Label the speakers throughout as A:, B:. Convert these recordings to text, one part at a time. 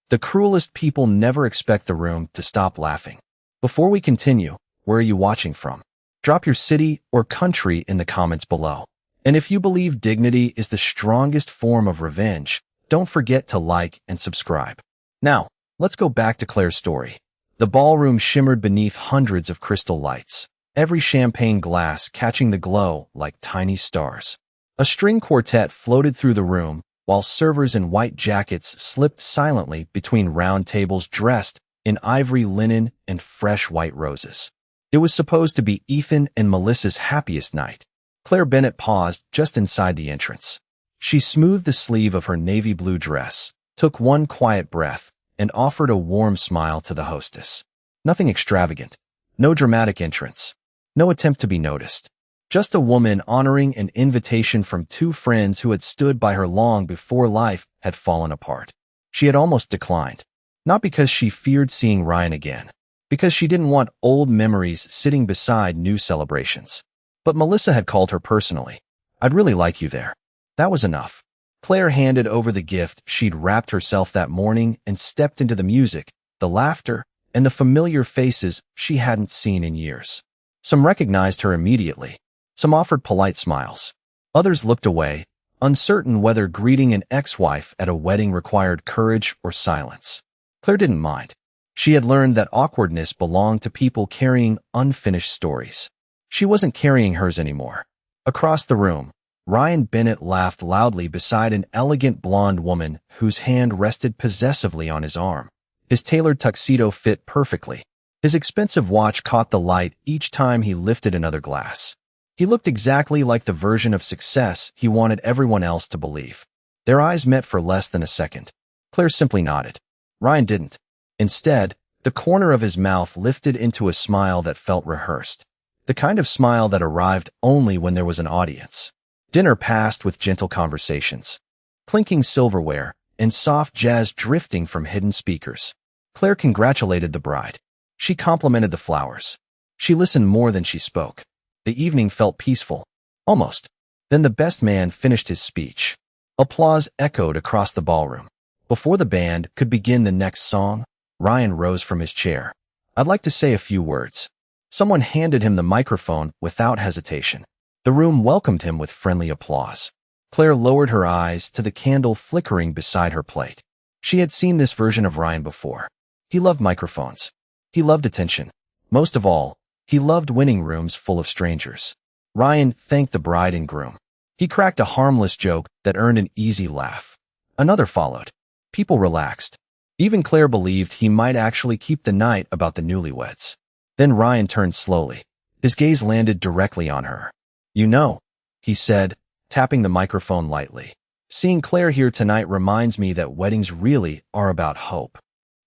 A: The cruelest people never expect the room to stop laughing. Before we continue, where are you watching from? Drop your city or country in the comments below. And if you believe dignity is the strongest form of revenge, don't forget to like and subscribe. Now, let's go back to Claire's story. The ballroom shimmered beneath hundreds of crystal lights, every champagne glass catching the glow like tiny stars. A string quartet floated through the room, while servers in white jackets slipped silently between round tables dressed in ivory linen and fresh white roses. It was supposed to be Ethan and Melissa's happiest night. Claire Bennett paused just inside the entrance. She smoothed the sleeve of her navy blue dress, took one quiet breath, and offered a warm smile to the hostess. Nothing extravagant, no dramatic entrance, no attempt to be noticed. Just a woman honoring an invitation from two friends who had stood by her long before life had fallen apart. She had almost declined, not because she feared seeing Ryan again, because she didn't want old memories sitting beside new celebrations. But Melissa had called her personally. "I'd really like you there." That was enough. Claire handed over the gift she'd wrapped herself that morning and stepped into the music, the laughter, and the familiar faces she hadn't seen in years. Some recognized her immediately. Some offered polite smiles. Others looked away, uncertain whether greeting an ex-wife at a wedding required courage or silence. Claire didn't mind. She had learned that awkwardness belonged to people carrying unfinished stories. She wasn't carrying hers anymore. Across the room, Ryan Bennett laughed loudly beside an elegant blonde woman whose hand rested possessively on his arm. His tailored tuxedo fit perfectly. His expensive watch caught the light each time he lifted another glass. He looked exactly like the version of success he wanted everyone else to believe. Their eyes met for less than a second. Claire simply nodded. Ryan didn't. Instead, the corner of his mouth lifted into a smile that felt rehearsed. The kind of smile that arrived only when there was an audience. Dinner passed with gentle conversations, clinking silverware, and soft jazz drifting from hidden speakers. Claire congratulated the bride. She complimented the flowers. She listened more than she spoke. The evening felt peaceful. Almost. Then the best man finished his speech. Applause echoed across the ballroom. Before the band could begin the next song, Ryan rose from his chair. "I'd like to say a few words." Someone handed him the microphone without hesitation. The room welcomed him with friendly applause. Claire lowered her eyes to the candle flickering beside her plate. She had seen this version of Ryan before. He loved microphones. He loved attention. Most of all, he loved winning rooms full of strangers. Ryan thanked the bride and groom. He cracked a harmless joke that earned an easy laugh. Another followed. People relaxed. Even Claire believed he might actually keep the night about the newlyweds. Then Ryan turned slowly. His gaze landed directly on her. "You know," he said, tapping the microphone lightly. "Seeing Claire here tonight reminds me that weddings really are about hope."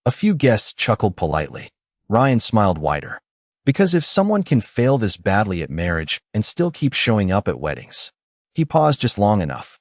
A: A few guests chuckled politely. Ryan smiled wider. Because if someone can fail this badly at marriage and still keep showing up at weddings. He paused just long enough.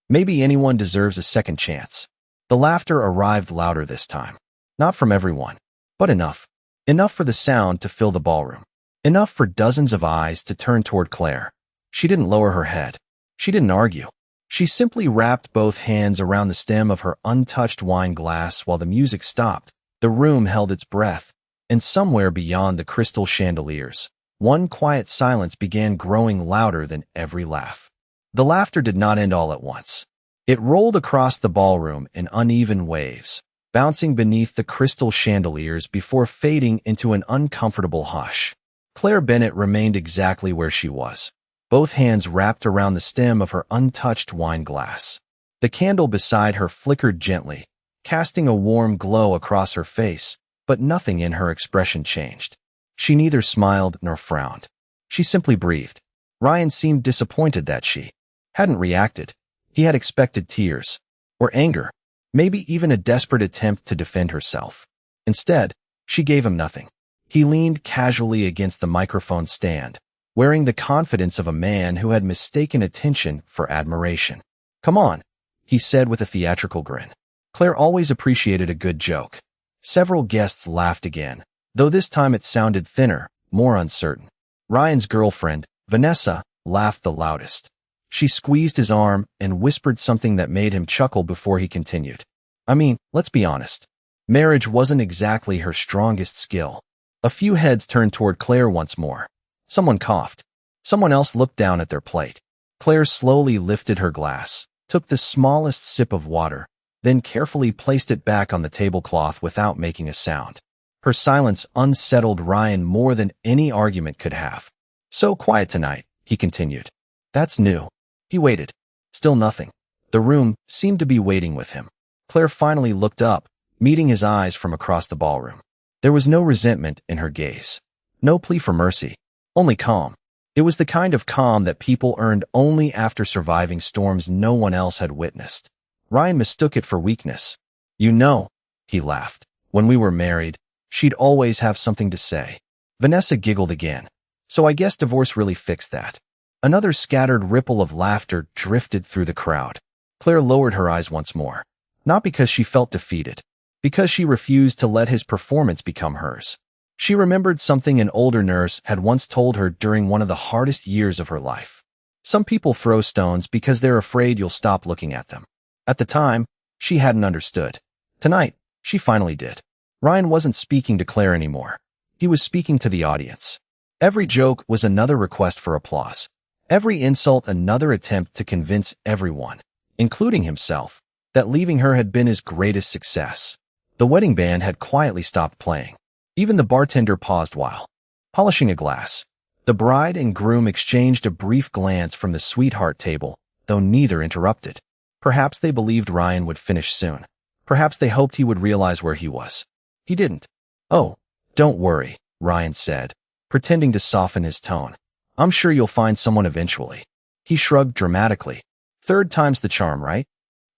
A: Maybe anyone deserves a second chance. The laughter arrived louder this time. Not from everyone, but enough. Enough for the sound to fill the ballroom. Enough for dozens of eyes to turn toward Claire. She didn't lower her head. She didn't argue. She simply wrapped both hands around the stem of her untouched wine glass while the music stopped. The room held its breath, and somewhere beyond the crystal chandeliers, one quiet silence began growing louder than every laugh. The laughter did not end all at once. It rolled across the ballroom in uneven waves, bouncing beneath the crystal chandeliers before fading into an uncomfortable hush. Claire Bennett remained exactly where she was, both hands wrapped around the stem of her untouched wine glass. The candle beside her flickered gently, casting a warm glow across her face, but nothing in her expression changed. She neither smiled nor frowned. She simply breathed. Ryan seemed disappointed that she hadn't reacted. He had expected tears, or anger, maybe even a desperate attempt to defend herself. Instead, she gave him nothing. He leaned casually against the microphone stand, wearing the confidence of a man who had mistaken attention for admiration. "Come on," he said with a theatrical grin. Claire always appreciated a good joke. Several guests laughed again, though this time it sounded thinner, more uncertain. Ryan's girlfriend, Vanessa, laughed the loudest. She squeezed his arm and whispered something that made him chuckle before he continued. "I mean, let's be honest. Marriage wasn't exactly her strongest skill. A few heads turned toward Claire once more. Someone coughed. Someone else looked down at their plate. Claire slowly lifted her glass, took the smallest sip of water, then carefully placed it back on the tablecloth without making a sound. Her silence unsettled Ryan more than any argument could have. "So quiet tonight," he continued. "That's new." He waited. Still nothing. The room seemed to be waiting with him. Claire finally looked up, meeting his eyes from across the ballroom. There was no resentment in her gaze. No plea for mercy. Only calm. It was the kind of calm that people earned only after surviving storms no one else had witnessed. Ryan mistook it for weakness. "You know," he laughed, "when we were married, she'd always have something to say." Vanessa giggled again. "So I guess divorce really fixed that." Another scattered ripple of laughter drifted through the crowd. Claire lowered her eyes once more. Not because she felt defeated, because she refused to let his performance become hers. She remembered something an older nurse had once told her during one of the hardest years of her life. Some people throw stones because they're afraid you'll stop looking at them. At the time, she hadn't understood. Tonight, she finally did. Ryan wasn't speaking to Claire anymore. He was speaking to the audience. Every joke was another request for applause. Every insult another attempt to convince everyone, including himself, that leaving her had been his greatest success. The wedding band had quietly stopped playing. Even the bartender paused while polishing a glass. The bride and groom exchanged a brief glance from the sweetheart table, though neither interrupted. Perhaps they believed Ryan would finish soon. Perhaps they hoped he would realize where he was. He didn't. "Oh, don't worry," Ryan said, pretending to soften his tone. "I'm sure you'll find someone eventually." He shrugged dramatically. "Third time's the charm, right?"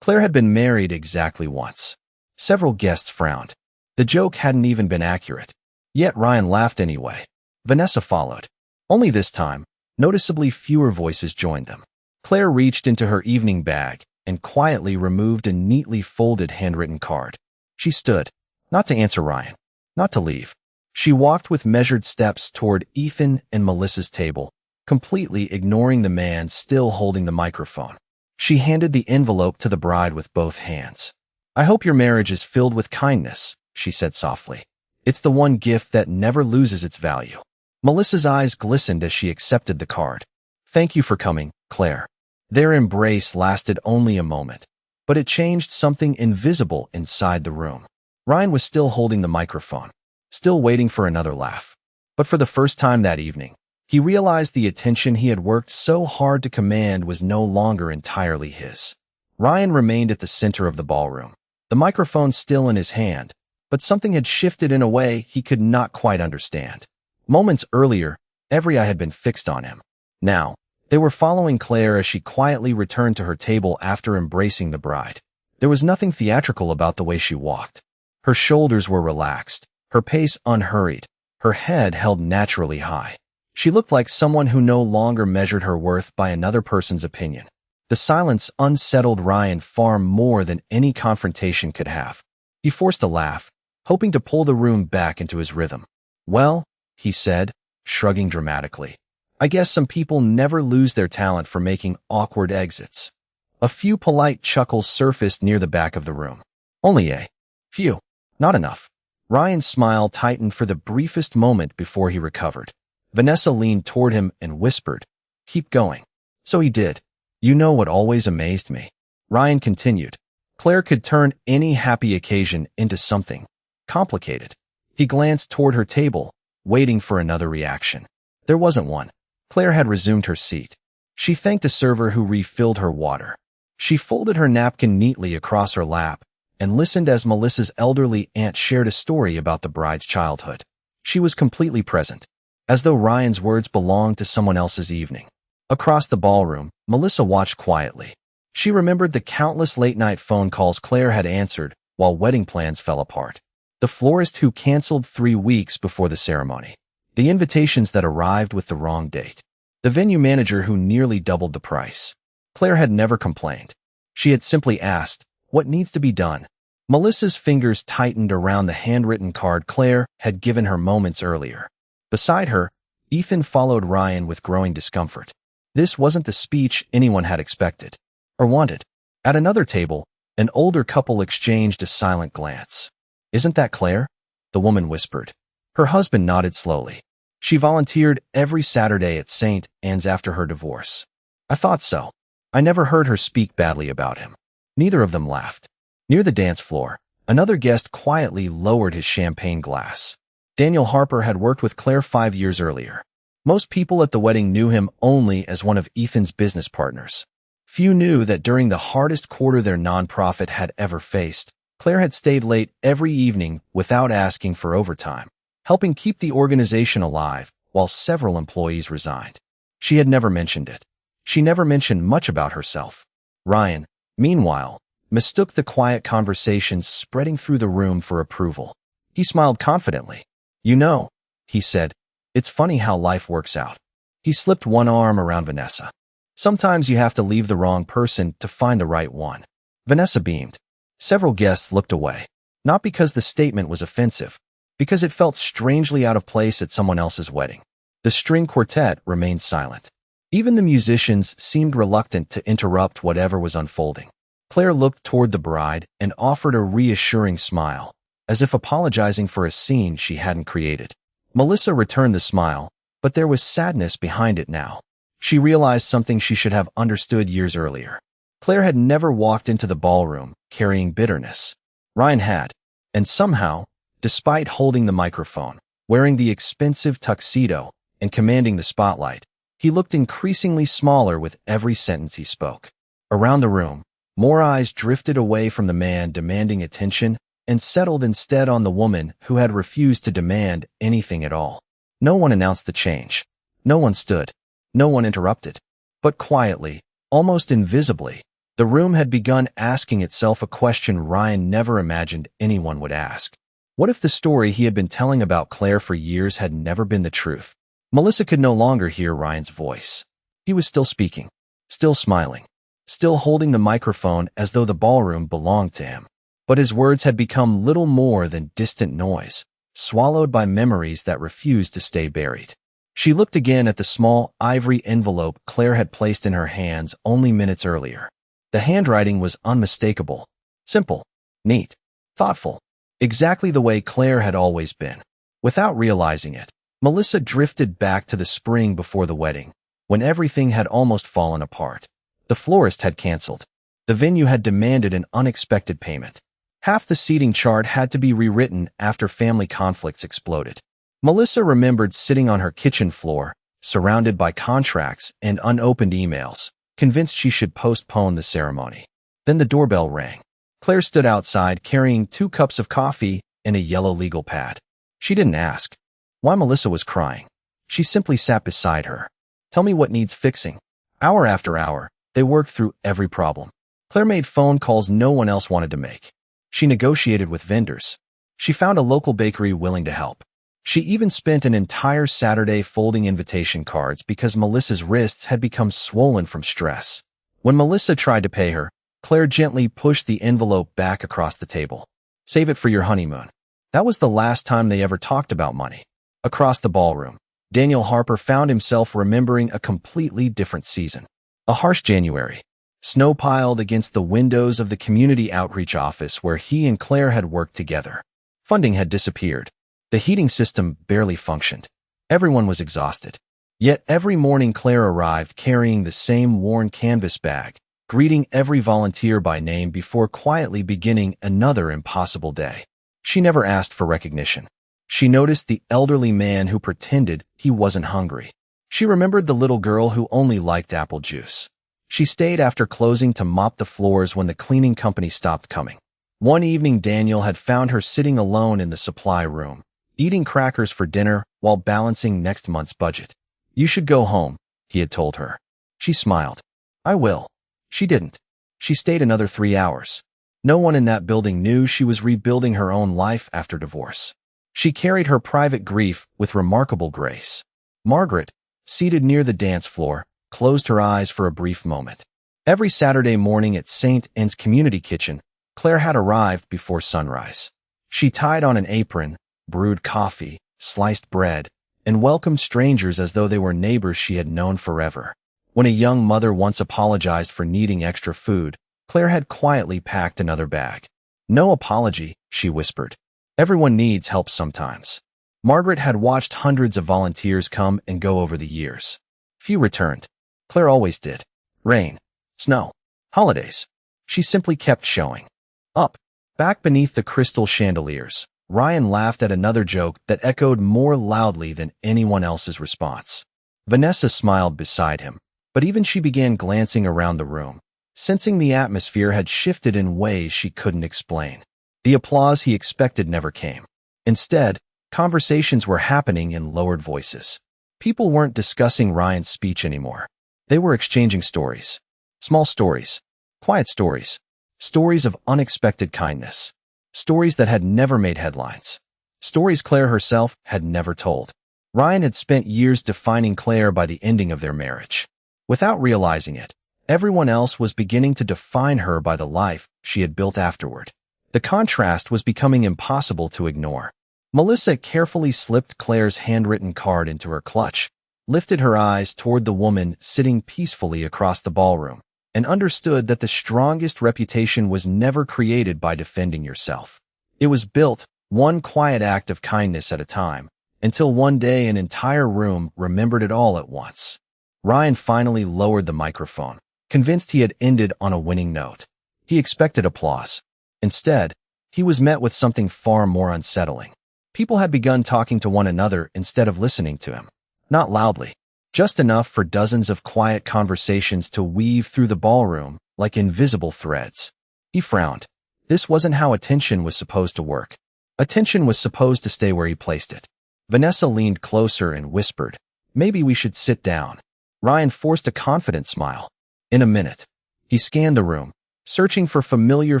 A: Claire had been married exactly once. Several guests frowned. The joke hadn't even been accurate. Yet Ryan laughed anyway. Vanessa followed. Only this time, noticeably fewer voices joined them. Claire reached into her evening bag and quietly removed a neatly folded handwritten card. She stood, not to answer Ryan, not to leave. She walked with measured steps toward Ethan and Melissa's table, completely ignoring the man still holding the microphone. She handed the envelope to the bride with both hands. "I hope your marriage is filled with kindness," she said softly. "It's the one gift that never loses its value." Melissa's eyes glistened as she accepted the card. "Thank you for coming, Claire." Their embrace lasted only a moment, but it changed something invisible inside the room. Ryan was still holding the microphone, still waiting for another laugh. But for the first time that evening, he realized the attention he had worked so hard to command was no longer entirely his. Ryan remained at the center of the ballroom, the microphone still in his hand, but something had shifted in a way he could not quite understand. Moments earlier, every eye had been fixed on him. Now, they were following Claire as she quietly returned to her table after embracing the bride. There was nothing theatrical about the way she walked. Her shoulders were relaxed, her pace unhurried, her head held naturally high. She looked like someone who no longer measured her worth by another person's opinion. The silence unsettled Ryan far more than any confrontation could have. He forced a laugh, hoping to pull the room back into his rhythm. "Well," he said, shrugging dramatically, "I guess some people never lose their talent for making awkward exits." A few polite chuckles surfaced near the back of the room. Only a few, not enough. Ryan's smile tightened for the briefest moment before he recovered. Vanessa leaned toward him and whispered, "Keep going." So he did. "You know what always amazed me?" Ryan continued. "Claire could turn any happy occasion into something complicated." He glanced toward her table, waiting for another reaction. There wasn't one. Claire had resumed her seat. She thanked a server who refilled her water. She folded her napkin neatly across her lap and listened as Melissa's elderly aunt shared a story about the bride's childhood. She was completely present, as though Ryan's words belonged to someone else's evening. Across the ballroom, Melissa watched quietly. She remembered the countless late-night phone calls Claire had answered while wedding plans fell apart. The florist who canceled 3 weeks before the ceremony. The invitations that arrived with the wrong date. The venue manager who nearly doubled the price. Claire had never complained. She had simply asked, "What needs to be done?" Melissa's fingers tightened around the handwritten card Claire had given her moments earlier. Beside her, Ethan followed Ryan with growing discomfort. This wasn't the speech anyone had expected or wanted. At another table, an older couple exchanged a silent glance. Isn't that Claire? The woman whispered. Her husband nodded slowly. She volunteered every Saturday at St. Anne's after her divorce. I thought so. I never heard her speak badly about him. Neither of them laughed. Near the dance floor, another guest quietly lowered his champagne glass. Daniel Harper had worked with Claire 5 years earlier. Most people at the wedding knew him only as one of Ethan's business partners. Few knew that during the hardest quarter their nonprofit had ever faced, Claire had stayed late every evening without asking for overtime, helping keep the organization alive while several employees resigned. She had never mentioned it. She never mentioned much about herself. Ryan, meanwhile, mistook the quiet conversations spreading through the room for approval. He smiled confidently. You know, he said, it's funny how life works out. He slipped one arm around Vanessa. Sometimes you have to leave the wrong person to find the right one. Vanessa beamed. Several guests looked away, not because the statement was offensive, because it felt strangely out of place at someone else's wedding. The string quartet remained silent. Even the musicians seemed reluctant to interrupt whatever was unfolding. Claire looked toward the bride and offered a reassuring smile, as if apologizing for a scene she hadn't created. Melissa returned the smile, but there was sadness behind it now. She realized something she should have understood years earlier. Claire had never walked into the ballroom carrying bitterness. Ryan had, and somehow, despite holding the microphone, wearing the expensive tuxedo, and commanding the spotlight, he looked increasingly smaller with every sentence he spoke. Around the room, more eyes drifted away from the man demanding attention and settled instead on the woman who had refused to demand anything at all. No one announced the change. No one stood. No one interrupted. But quietly, almost invisibly, the room had begun asking itself a question Ryan never imagined anyone would ask. What if the story he had been telling about Claire for years had never been the truth? Melissa could no longer hear Ryan's voice. He was still speaking, still smiling, still holding the microphone as though the ballroom belonged to him. But his words had become little more than distant noise, swallowed by memories that refused to stay buried. She looked again at the small ivory envelope Claire had placed in her hands only minutes earlier. The handwriting was unmistakable, simple, neat, thoughtful, exactly the way Claire had always been. Without realizing it, Melissa drifted back to the spring before the wedding, when everything had almost fallen apart. The florist had canceled. The venue had demanded an unexpected payment. Half the seating chart had to be rewritten after family conflicts exploded. Melissa remembered sitting on her kitchen floor, surrounded by contracts and unopened emails, convinced she should postpone the ceremony. Then the doorbell rang. Claire stood outside carrying 2 cups of coffee and a yellow legal pad. She didn't ask why Melissa was crying. She simply sat beside her. Tell me what needs fixing. Hour after hour, they worked through every problem. Claire made phone calls no one else wanted to make. She negotiated with vendors. She found a local bakery willing to help. She even spent an entire Saturday folding invitation cards because Melissa's wrists had become swollen from stress. When Melissa tried to pay her, Claire gently pushed the envelope back across the table. Save it for your honeymoon. That was the last time they ever talked about money. Across the ballroom, Daniel Harper found himself remembering a completely different season. A harsh January. Snow piled against the windows of the community outreach office where he and Claire had worked together. Funding had disappeared. The heating system barely functioned. Everyone was exhausted. Yet every morning Claire arrived carrying the same worn canvas bag, greeting every volunteer by name before quietly beginning another impossible day. She never asked for recognition. She noticed the elderly man who pretended he wasn't hungry. She remembered the little girl who only liked apple juice. She stayed after closing to mop the floors when the cleaning company stopped coming. One evening Daniel had found her sitting alone in the supply room, eating crackers for dinner while balancing next month's budget. You should go home, he had told her. She smiled. I will. She didn't. She stayed another 3 hours. No one in that building knew she was rebuilding her own life after divorce. She carried her private grief with remarkable grace. Margaret, seated near the dance floor, closed her eyes for a brief moment. Every Saturday morning at St. Anne's community kitchen, Claire had arrived before sunrise. She tied on an apron, brewed coffee, sliced bread, and welcomed strangers as though they were neighbors she had known forever. When a young mother once apologized for needing extra food, Claire had quietly packed another bag. No apology, she whispered. Everyone needs help sometimes. Margaret had watched hundreds of volunteers come and go over the years. Few returned. Claire always did. Rain, snow, holidays. She simply kept showing up. Back beneath the crystal chandeliers, Ryan laughed at another joke that echoed more loudly than anyone else's response. Vanessa smiled beside him, but even she began glancing around the room, sensing the atmosphere had shifted in ways she couldn't explain. The applause he expected never came. Instead, conversations were happening in lowered voices. People weren't discussing Ryan's speech anymore. They were exchanging stories. Small stories. Quiet stories. Stories of unexpected kindness. Stories that had never made headlines. Stories Claire herself had never told. Ryan had spent years defining Claire by the ending of their marriage. Without realizing it, everyone else was beginning to define her by the life she had built afterward. The contrast was becoming impossible to ignore. Melissa carefully slipped Claire's handwritten card into her clutch, lifted her eyes toward the woman sitting peacefully across the ballroom, and understood that the strongest reputation was never created by defending yourself. It was built, one quiet act of kindness at a time, until one day an entire room remembered it all at once. Ryan finally lowered the microphone, convinced he had ended on a winning note. He expected applause. Instead, he was met with something far more unsettling. People had begun talking to one another instead of listening to him. Not loudly, just enough for dozens of quiet conversations to weave through the ballroom like invisible threads. He frowned. This wasn't how attention was supposed to work. Attention was supposed to stay where he placed it. Vanessa leaned closer and whispered, "Maybe we should sit down." Ryan forced a confident smile. In a minute, he scanned the room, searching for familiar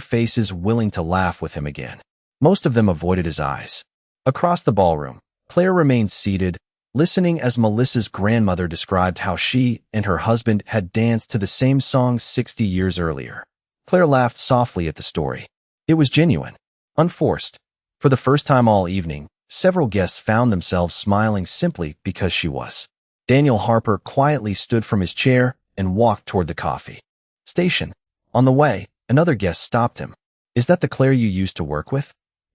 A: faces willing to laugh with him again. Most of them avoided his eyes. Across the ballroom, Claire remained seated, listening as Melissa's grandmother described how she and her husband had danced to the same song 60 years earlier. Claire laughed softly at the story. It was genuine, unforced. For the first time all evening, several guests found themselves smiling simply because she was. Daniel Harper quietly stood from his chair and walked toward the coffee station. On the way, another guest stopped him. "Is that the Claire you used to work with?"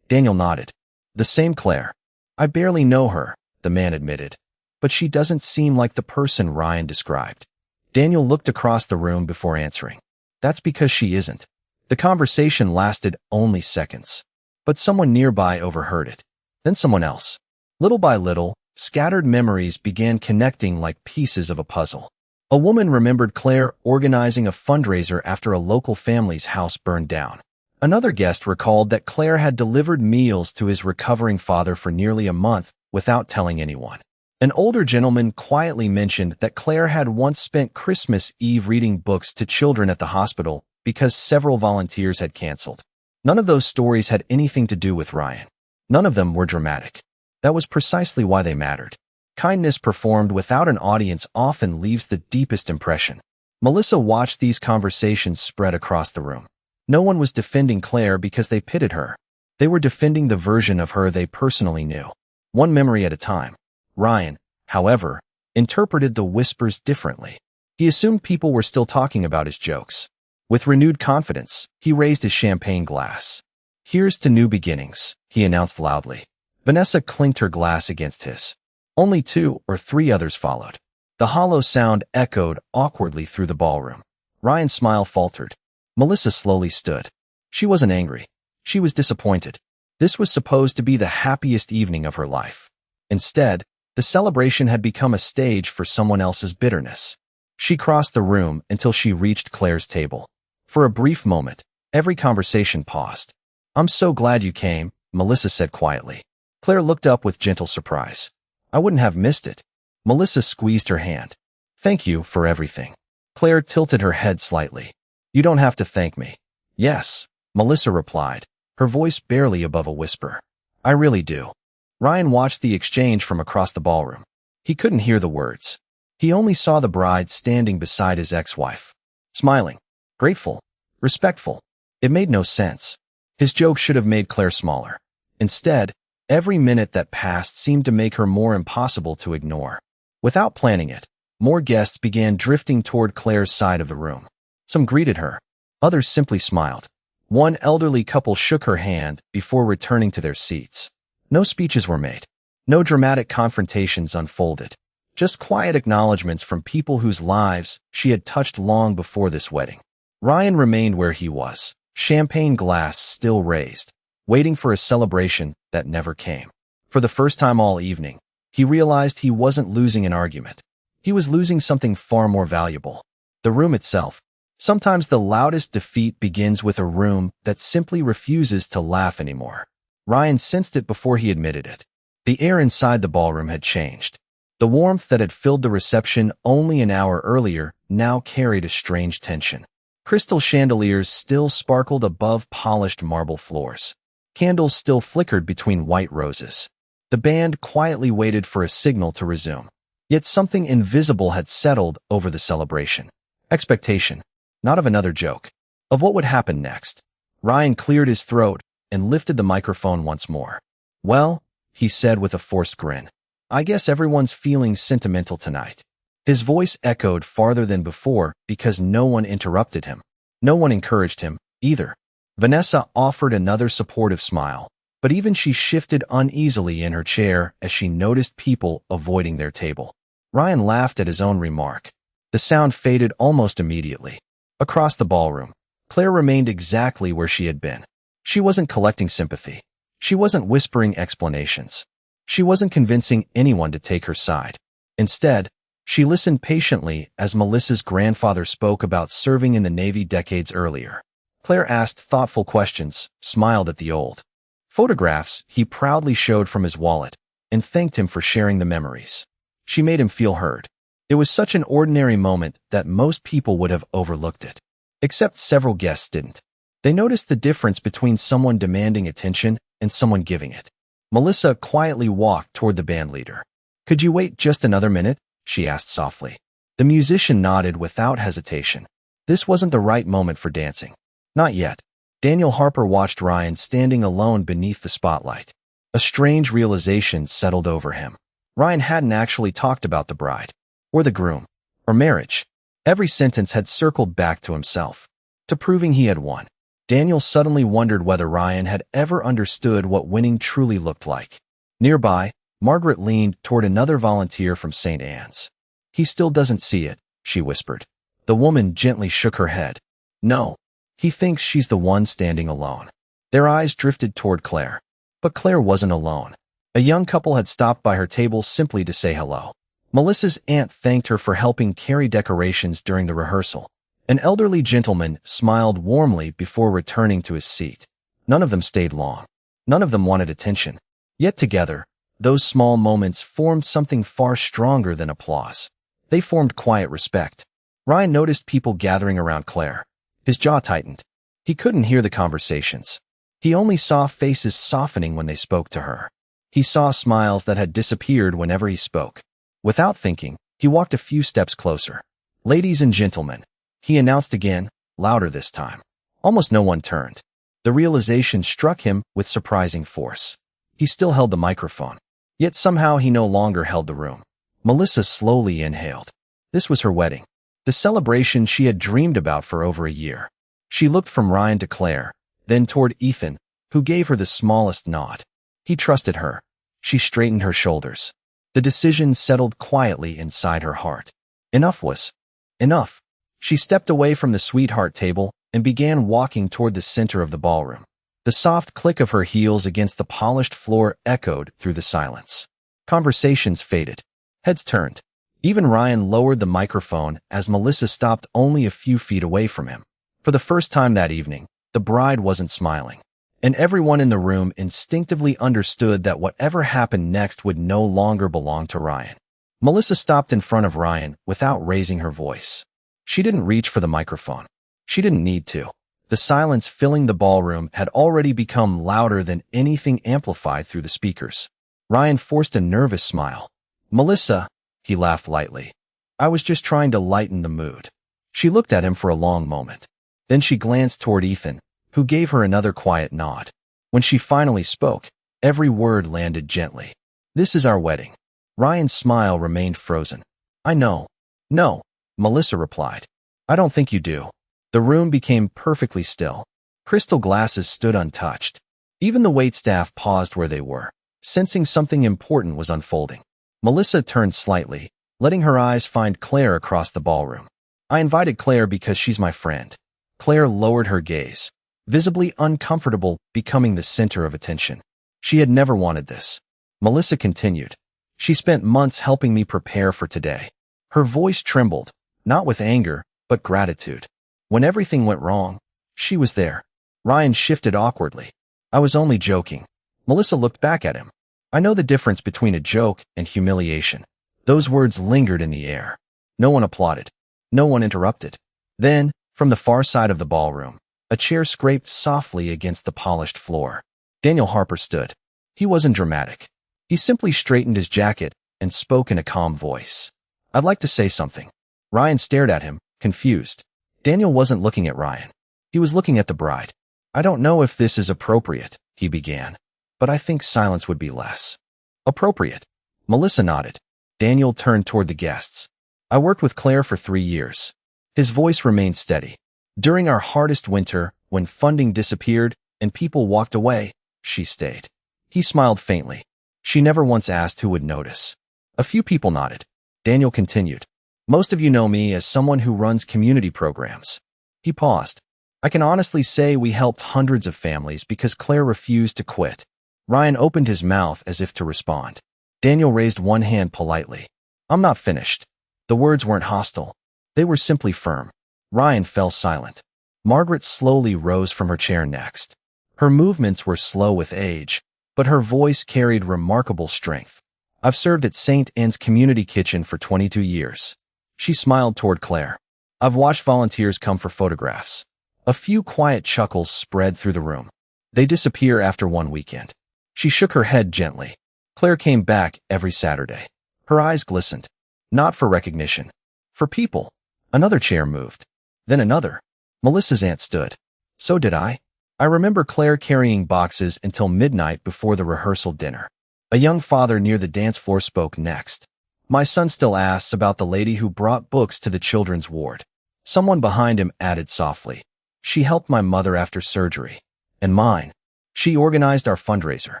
A: Daniel nodded. "The same Claire. I barely know her," the man admitted. "But she doesn't seem like the person Ryan described." Daniel looked across the room before answering. "That's because she isn't." The conversation lasted only seconds. But someone nearby overheard it. Then someone else. Little by little, scattered memories began connecting like pieces of a puzzle. A woman remembered Claire organizing a fundraiser after a local family's house burned down. Another guest recalled that Claire had delivered meals to his recovering father for nearly a month without telling anyone. An older gentleman quietly mentioned that Claire had once spent Christmas Eve reading books to children at the hospital because several volunteers had canceled. None of those stories had anything to do with Ryan. None of them were dramatic. That was precisely why they mattered. Kindness performed without an audience often leaves the deepest impression. Melissa watched these conversations spread across the room. No one was defending Claire because they pitted her. They were defending the version of her they personally knew. One memory at a time. Ryan, however, interpreted the whispers differently. He assumed people were still talking about his jokes. With renewed confidence, he raised his champagne glass. "Here's to new beginnings," he announced loudly. Vanessa clinked her glass against his. Only 2 or 3 others followed. The hollow sound echoed awkwardly through the ballroom. Ryan's smile faltered. Melissa slowly stood. She wasn't angry. She was disappointed. This was supposed to be the happiest evening of her life. Instead, the celebration had become a stage for someone else's bitterness. She crossed the room until she reached Claire's table. For a brief moment, every conversation paused. "I'm so glad you came," Melissa said quietly. Claire looked up with gentle surprise. "I wouldn't have missed it." Melissa squeezed her hand. "Thank you for everything." Claire tilted her head slightly. "You don't have to thank me." "Yes," Melissa replied, her voice barely above a whisper. "I really do." Ryan watched the exchange from across the ballroom. He couldn't hear the words. He only saw the bride standing beside his ex-wife. Smiling. Grateful. Respectful. It made no sense. His joke should have made Claire smaller. Instead, every minute that passed seemed to make her more impossible to ignore. Without planning it, more guests began drifting toward Claire's side of the room. Some greeted her. Others simply smiled. One elderly couple shook her hand before returning to their seats. No speeches were made. No dramatic confrontations unfolded. Just quiet acknowledgments from people whose lives she had touched long before this wedding. Ryan remained where he was, champagne glass still raised, waiting for a celebration that never came. For the first time all evening, he realized he wasn't losing an argument. He was losing something far more valuable. The room itself. Sometimes the loudest defeat begins with a room that simply refuses to laugh anymore. Ryan sensed it before he admitted it. The air inside the ballroom had changed. The warmth that had filled the reception only an hour earlier now carried a strange tension. Crystal chandeliers still sparkled above polished marble floors. Candles still flickered between white roses. The band quietly waited for a signal to resume. Yet something invisible had settled over the celebration. Expectation. Not of another joke. Of what would happen next. Ryan cleared his throat and lifted the microphone once more. "Well," he said with a forced grin, "I guess everyone's feeling sentimental tonight." His voice echoed farther than before because no one interrupted him. No one encouraged him, either. Vanessa offered another supportive smile, but even she shifted uneasily in her chair as she noticed people avoiding their table. Ryan laughed at his own remark. The sound faded almost immediately. Across the ballroom, Claire remained exactly where she had been. She wasn't collecting sympathy. She wasn't whispering explanations. She wasn't convincing anyone to take her side. Instead, she listened patiently as Melissa's grandfather spoke about serving in the Navy decades earlier. Claire asked thoughtful questions, smiled at the old photographs he proudly showed from his wallet, and thanked him for sharing the memories. She made him feel heard. It was such an ordinary moment that most people would have overlooked it. Except several guests didn't. They noticed the difference between someone demanding attention and someone giving it. Melissa quietly walked toward the bandleader. "Could you wait just another minute?" she asked softly. The musician nodded without hesitation. This wasn't the right moment for dancing. Not yet. Daniel Harper watched Ryan standing alone beneath the spotlight. A strange realization settled over him. Ryan hadn't actually talked about the bride, or the groom, or marriage. Every sentence had circled back to himself, to proving he had won. Daniel suddenly wondered whether Ryan had ever understood what winning truly looked like. Nearby, Margaret leaned toward another volunteer from St. Anne's. "He still doesn't see it," she whispered. The woman gently shook her head. "No. He thinks she's the one standing alone." Their eyes drifted toward Claire. But Claire wasn't alone. A young couple had stopped by her table simply to say hello. Melissa's aunt thanked her for helping carry decorations during the rehearsal. An elderly gentleman smiled warmly before returning to his seat. None of them stayed long. None of them wanted attention. Yet together, those small moments formed something far stronger than applause. They formed quiet respect. Ryan noticed people gathering around Claire. His jaw tightened. He couldn't hear the conversations. He only saw faces softening when they spoke to her. He saw smiles that had disappeared whenever he spoke. Without thinking, he walked a few steps closer. "Ladies and gentlemen," he announced again, louder this time. Almost no one turned. The realization struck him with surprising force. He still held the microphone. Yet somehow he no longer held the room. Melissa slowly inhaled. This was her wedding. The celebration she had dreamed about for over a year. She looked from Ryan to Claire, then toward Ethan, who gave her the smallest nod. He trusted her. She straightened her shoulders. The decision settled quietly inside her heart. Enough was enough. She stepped away from the sweetheart table and began walking toward the center of the ballroom. The soft click of her heels against the polished floor echoed through the silence. Conversations faded. Heads turned. Even Ryan lowered the microphone as Melissa stopped only a few feet away from him. For the first time that evening, the bride wasn't smiling. And everyone in the room instinctively understood that whatever happened next would no longer belong to Ryan. Melissa stopped in front of Ryan without raising her voice. She didn't reach for the microphone. She didn't need to. The silence filling the ballroom had already become louder than anything amplified through the speakers. Ryan forced a nervous smile. "Melissa," he laughed lightly. "I was just trying to lighten the mood." She looked at him for a long moment. Then she glanced toward Ethan, who gave her another quiet nod. When she finally spoke, every word landed gently. "This is our wedding." Ryan's smile remained frozen. "I know." "No," Melissa replied. "I don't think you do." The room became perfectly still. Crystal glasses stood untouched. Even the waitstaff paused where they were, sensing something important was unfolding. Melissa turned slightly, letting her eyes find Claire across the ballroom. I invited Claire because she's my friend. Claire lowered her gaze, visibly uncomfortable, becoming the center of attention. She had never wanted this. Melissa continued. She spent months helping me prepare for today. Her voice trembled, not with anger, but gratitude. When everything went wrong, she was there. Ryan shifted awkwardly. I was only joking. Melissa looked back at him. I know the difference between a joke and humiliation. Those words lingered in the air. No one applauded. No one interrupted. Then, from the far side of the ballroom, a chair scraped softly against the polished floor. Daniel Harper stood. He wasn't dramatic. He simply straightened his jacket and spoke in a calm voice. I'd like to say something. Ryan stared at him, confused. Daniel wasn't looking at Ryan. He was looking at the bride. I don't know if this is appropriate, he began, but I think silence would be less appropriate. Melissa nodded. Daniel turned toward the guests. I worked with Claire for 3 years. His voice remained steady. During our hardest winter, when funding disappeared and people walked away, she stayed. He smiled faintly. She never once asked who would notice. A few people nodded. Daniel continued. Most of you know me as someone who runs community programs. He paused. I can honestly say we helped hundreds of families because Claire refused to quit. Ryan opened his mouth as if to respond. Daniel raised one hand politely. I'm not finished. The words weren't hostile. They were simply firm. Ryan fell silent. Margaret slowly rose from her chair next. Her movements were slow with age, but her voice carried remarkable strength. I've served at St. Anne's Community Kitchen for 22 years. She smiled toward Claire. I've watched volunteers come for photographs. A few quiet chuckles spread through the room. They disappear after one weekend. She shook her head gently. Claire came back every Saturday. Her eyes glistened. Not for recognition. For people. Another chair moved. Then another. Melissa's aunt stood. So did I. I remember Claire carrying boxes until midnight before the rehearsal dinner. A young father near the dance floor spoke next. My son still asks about the lady who brought books to the children's ward. Someone behind him added softly. She helped my mother after surgery. And mine. She organized our fundraiser.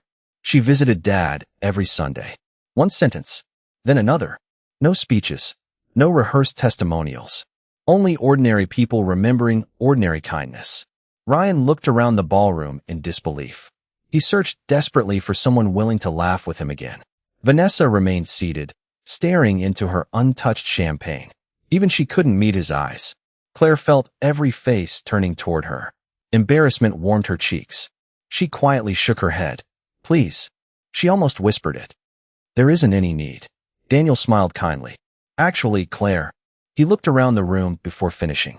A: She visited Dad every Sunday. One sentence. Then another. No speeches. No rehearsed testimonials. Only ordinary people remembering ordinary kindness. Ryan looked around the ballroom in disbelief. He searched desperately for someone willing to laugh with him again. Vanessa remained seated, staring into her untouched champagne. Even she couldn't meet his eyes. Claire felt every face turning toward her. Embarrassment warmed her cheeks. She quietly shook her head. Please. She almost whispered it. There isn't any need. Daniel smiled kindly. Actually, Claire. He looked around the room before finishing.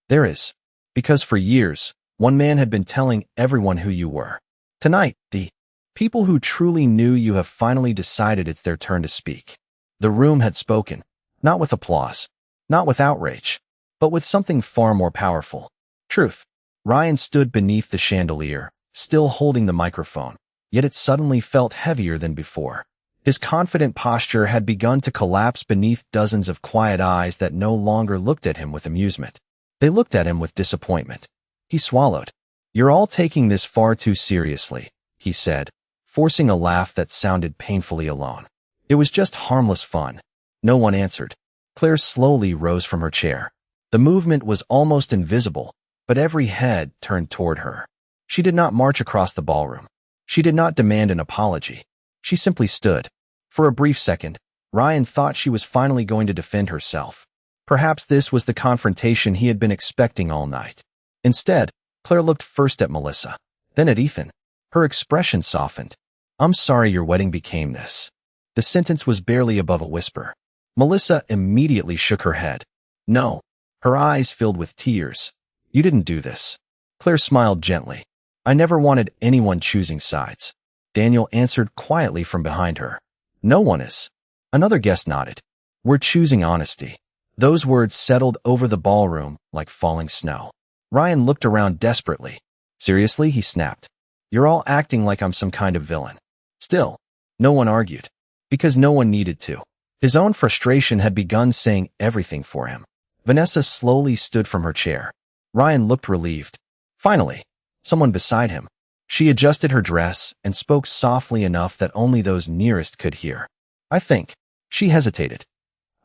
A: There is. Because for years, one man had been telling everyone who you were. Tonight, the people who truly knew you have finally decided it's their turn to speak. The room had spoken, not with applause, not with outrage, but with something far more powerful. Truth. Ryan stood beneath the chandelier, still holding the microphone, yet it suddenly felt heavier than before. His confident posture had begun to collapse beneath dozens of quiet eyes that no longer looked at him with amusement. They looked at him with disappointment. He swallowed. You're all taking this far too seriously, he said, forcing a laugh that sounded painfully alone. It was just harmless fun. No one answered. Claire slowly rose from her chair. The movement was almost invisible, but every head turned toward her. She did not march across the ballroom. She did not demand an apology. She simply stood. For a brief second, Ryan thought she was finally going to defend herself. Perhaps this was the confrontation he had been expecting all night. Instead, Claire looked first at Melissa, then at Ethan. Her expression softened. I'm sorry your wedding became this. The sentence was barely above a whisper. Melissa immediately shook her head. No. Her eyes filled with tears. You didn't do this. Claire smiled gently. I never wanted anyone choosing sides. Daniel answered quietly from behind her. No one is. Another guest nodded. We're choosing honesty. Those words settled over the ballroom like falling snow. Ryan looked around desperately. Seriously, he snapped. You're all acting like I'm some kind of villain. Still, no one argued. Because no one needed to. His own frustration had begun saying everything for him. Vanessa slowly stood from her chair. Ryan looked relieved. Finally, someone beside him. She adjusted her dress and spoke softly enough that only those nearest could hear. I think. She hesitated.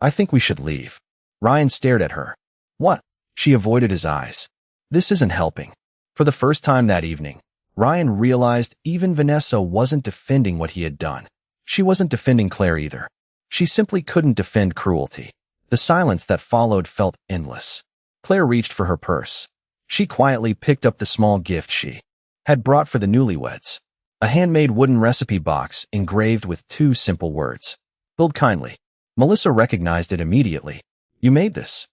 A: I think we should leave. Ryan stared at her. What? She avoided his eyes. This isn't helping. For the first time that evening, Ryan realized even Vanessa wasn't defending what he had done. She wasn't defending Claire either. She simply couldn't defend cruelty. The silence that followed felt endless. Claire reached for her purse. She quietly picked up the small gift she had brought for the newlyweds. A handmade wooden recipe box engraved with two simple words. Build kindly. Melissa recognized it immediately. You made this?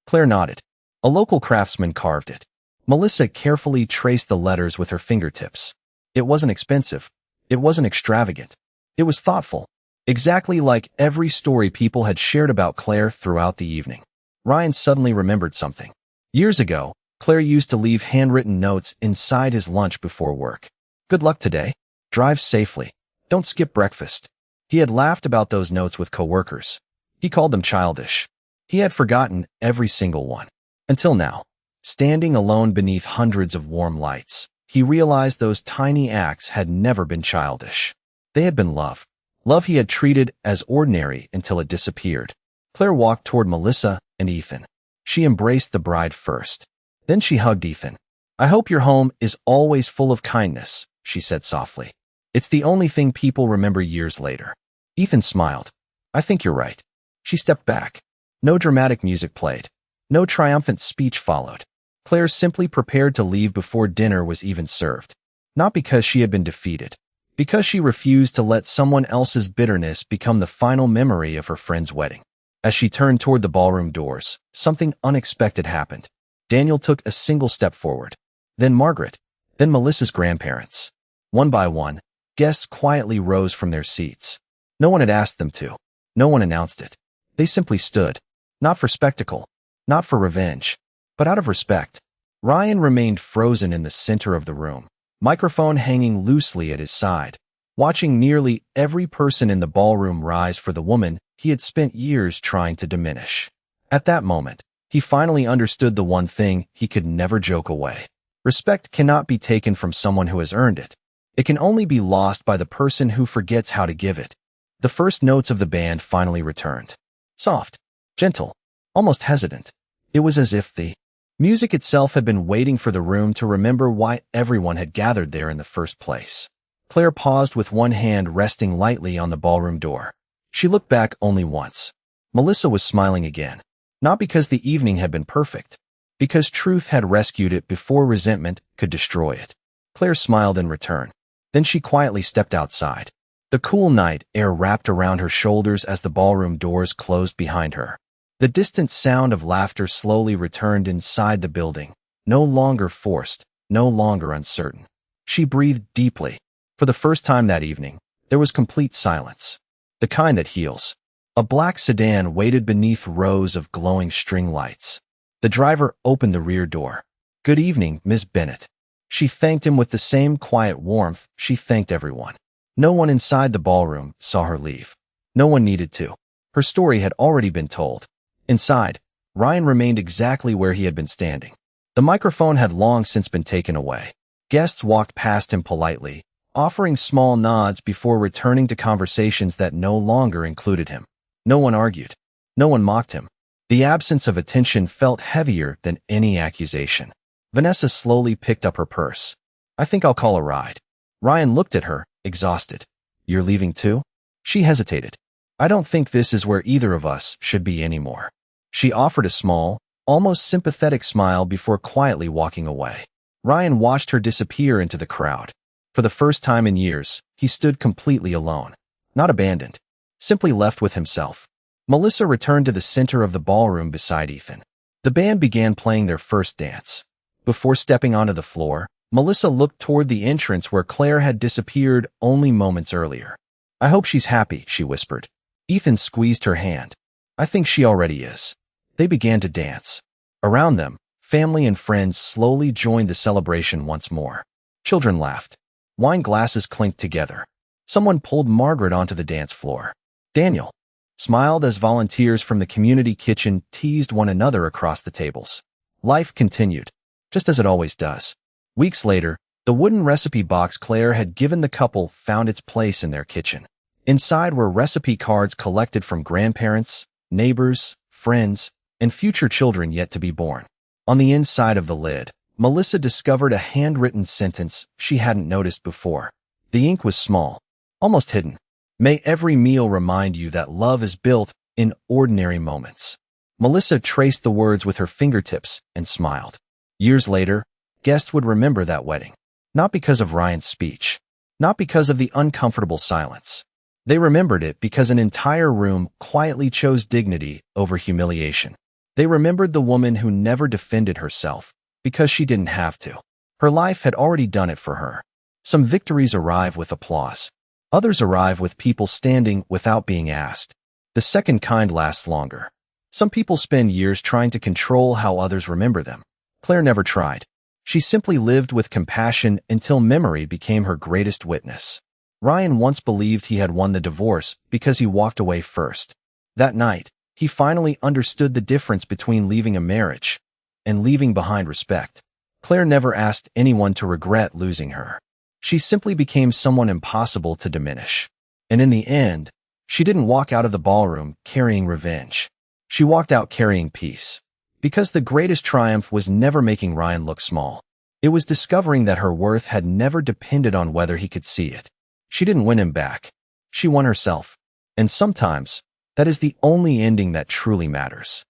A: Claire nodded. A local craftsman carved it. Melissa carefully traced the letters with her fingertips. It wasn't expensive. It wasn't extravagant. It was thoughtful. Exactly like every story people had shared about Claire throughout the evening. Ryan suddenly remembered something. Years ago, Claire used to leave handwritten notes inside his lunch before work. Good luck today. Drive safely. Don't skip breakfast. He had laughed about those notes with coworkers. He called them childish. He had forgotten every single one. Until now. Standing alone beneath hundreds of warm lights, he realized those tiny acts had never been childish. They had been love. Love he had treated as ordinary until it disappeared. Claire walked toward Melissa and Ethan. She embraced the bride first. Then she hugged Ethan. I hope your home is always full of kindness, she said softly. It's the only thing people remember years later. Ethan smiled. I think you're right. She stepped back. No dramatic music played. No triumphant speech followed. Claire simply prepared to leave before dinner was even served. Not because she had been defeated. Because she refused to let someone else's bitterness become the final memory of her friend's wedding. As she turned toward the ballroom doors, something unexpected happened. Daniel took a single step forward. Then Margaret. Then Melissa's grandparents. One by one, guests quietly rose from their seats. No one had asked them to. No one announced it. They simply stood. Not for spectacle. Not for revenge. But out of respect. Ryan remained frozen in the center of the room, microphone hanging loosely at his side, watching nearly every person in the ballroom rise for the woman he had spent years trying to diminish. At that moment, he finally understood the one thing he could never joke away. Respect cannot be taken from someone who has earned it. It can only be lost by the person who forgets how to give it. The first notes of the band finally returned. Soft, gentle, almost hesitant. It was as if the music itself had been waiting for the room to remember why everyone had gathered there in the first place. Claire paused with one hand resting lightly on the ballroom door. She looked back only once. Melissa was smiling again. Not because the evening had been perfect. Because truth had rescued it before resentment could destroy it. Claire smiled in return. Then she quietly stepped outside. The cool night air wrapped around her shoulders as the ballroom doors closed behind her. The distant sound of laughter slowly returned inside the building, no longer forced, no longer uncertain. She breathed deeply. For the first time that evening, there was complete silence. The kind that heals. A black sedan waited beneath rows of glowing string lights. The driver opened the rear door. Good evening, Miss Bennett. She thanked him with the same quiet warmth she thanked everyone. No one inside the ballroom saw her leave. No one needed to. Her story had already been told. Inside, Ryan remained exactly where he had been standing. The microphone had long since been taken away. Guests walked past him politely, offering small nods before returning to conversations that no longer included him. No one argued. No one mocked him. The absence of attention felt heavier than any accusation. Vanessa slowly picked up her purse. I think I'll call a ride. Ryan looked at her, exhausted. You're leaving too? She hesitated. I don't think this is where either of us should be anymore. She offered a small, almost sympathetic smile before quietly walking away. Ryan watched her disappear into the crowd. For the first time in years, he stood completely alone. Not abandoned. Simply left with himself. Melissa returned to the center of the ballroom beside Ethan. The band began playing their first dance. Before stepping onto the floor, Melissa looked toward the entrance where Claire had disappeared only moments earlier. I hope she's happy, she whispered. Ethan squeezed her hand. I think she already is. They began to dance. Around them, family and friends slowly joined the celebration once more. Children laughed. Wine glasses clinked together. Someone pulled Margaret onto the dance floor. Daniel smiled as volunteers from the community kitchen teased one another across the tables. Life continued, just as it always does. Weeks later, The wooden recipe box Claire had given the couple found its place in their kitchen. Inside were recipe cards collected from grandparents, neighbors, friends, and future children yet to be born. On the inside of the lid, Melissa discovered a handwritten sentence she hadn't noticed before. The ink was small, almost hidden. May every meal remind you that love is built in ordinary moments. Melissa traced the words with her fingertips and smiled. Years later, guests would remember that wedding. Not because of Ryan's speech, not because of the uncomfortable silence. They remembered it because an entire room quietly chose dignity over humiliation. They remembered the woman who never defended herself because she didn't have to. Her life had already done it for her. Some victories arrive with applause. Others arrive with people standing without being asked. The second kind lasts longer. Some people spend years trying to control how others remember them. Claire never tried. She simply lived with compassion until memory became her greatest witness. Ryan once believed he had won the divorce because he walked away first. That night, he finally understood the difference between leaving a marriage and leaving behind respect. Claire never asked anyone to regret losing her. She simply became someone impossible to diminish. And in the end, she didn't walk out of the ballroom carrying revenge. She walked out carrying peace. Because the greatest triumph was never making Ryan look small. It was discovering that her worth had never depended on whether he could see it. She didn't win him back. She won herself. And sometimes, that is the only ending that truly matters.